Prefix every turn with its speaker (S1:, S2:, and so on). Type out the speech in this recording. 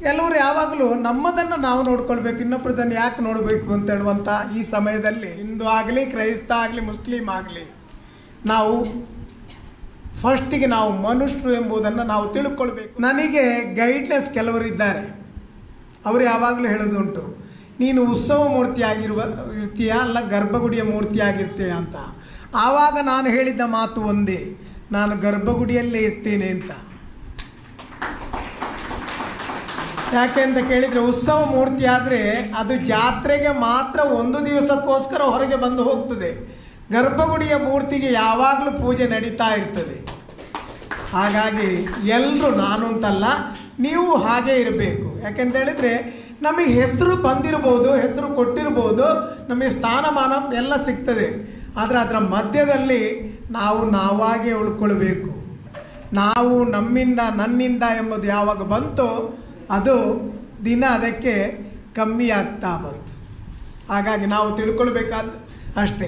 S1: ಕೆಲವರು ಯಾವಾಗಲೂ ನಮ್ಮದನ್ನು ನಾವು ನೋಡ್ಕೊಳ್ಬೇಕು, ಇನ್ನೊಬ್ಬರದನ್ನು ಯಾಕೆ ನೋಡಬೇಕು ಅಂತ ಹೇಳುವಂಥ ಈ ಸಮಯದಲ್ಲಿ ಹಿಂದೂ ಆಗಲಿ, ಕ್ರೈಸ್ತ ಆಗಲಿ, ಮುಸ್ಲಿಮ್ ಆಗಲಿ, ನಾವು ಫಸ್ಟಿಗೆ ನಾವು ಮನುಷ್ಯರು ಎಂಬುದನ್ನು ನಾವು ತಿಳ್ಕೊಳ್ಬೇಕು. ನನಗೆ ಗೈಡ್ನೆಸ್ ಕೆಲವರಿದ್ದಾರೆ, ಅವರು ಯಾವಾಗಲೂ ಹೇಳೋದುಂಟು, ನೀನು ಉತ್ಸವ ಮೂರ್ತಿ ಇರ್ತೀಯ ಅಲ್ಲ ಗರ್ಭಗುಡಿಯ ಮೂರ್ತಿ ಆಗಿರ್ತೀಯ ಅಂತ. ಆವಾಗ ನಾನು ಹೇಳಿದ್ದ ಮಾತು ಒಂದೇ, ನಾನು ಗರ್ಭಗುಡಿಯಲ್ಲೇ ಇರ್ತೇನೆ ಅಂತ. ಯಾಕೆ ಅಂತ ಕೇಳಿದರೆ, ಉತ್ಸವ ಮೂರ್ತಿ ಆದರೆ ಅದು ಜಾತ್ರೆಗೆ ಮಾತ್ರ ಒಂದು ದಿವಸಕ್ಕೋಸ್ಕರ ಹೊರಗೆ ಬಂದು ಹೋಗ್ತದೆ. ಗರ್ಭಗುಡಿಯ ಮೂರ್ತಿಗೆ ಯಾವಾಗಲೂ ಪೂಜೆ ನಡೀತಾ ಇರ್ತದೆ. ಹಾಗಾಗಿ ಎಲ್ಲರೂ, ನಾನು ಅಂತಲ್ಲ, ನೀವು ಹಾಗೇ ಇರಬೇಕು. ಯಾಕೆಂತ ಹೇಳಿದರೆ ನಮಗೆ ಹೆಸರು ಬಂದಿರ್ಬೋದು, ಹೆಸರು ಕೊಟ್ಟಿರ್ಬೋದು, ನಮಗೆ ಸ್ಥಾನಮಾನ ಎಲ್ಲ ಸಿಗ್ತದೆ. ಆದರೆ ಅದರ ಮಧ್ಯದಲ್ಲಿ ನಾವು ನಾವಾಗೇ ಉಳ್ಕೊಳ್ಬೇಕು. ನಾವು ನಮ್ಮಿಂದ ನನ್ನಿಂದ ಎಂಬುದು ಯಾವಾಗ ಬಂತು ಅದು ದಿನ ಅದಕ್ಕೆ ಕಮ್ಮಿ ಆಗ್ತಾ ಬಂತು. ಹಾಗಾಗಿ ನಾವು ತಿಳ್ಕೊಳ್ಬೇಕಾದ ಅಷ್ಟೇ.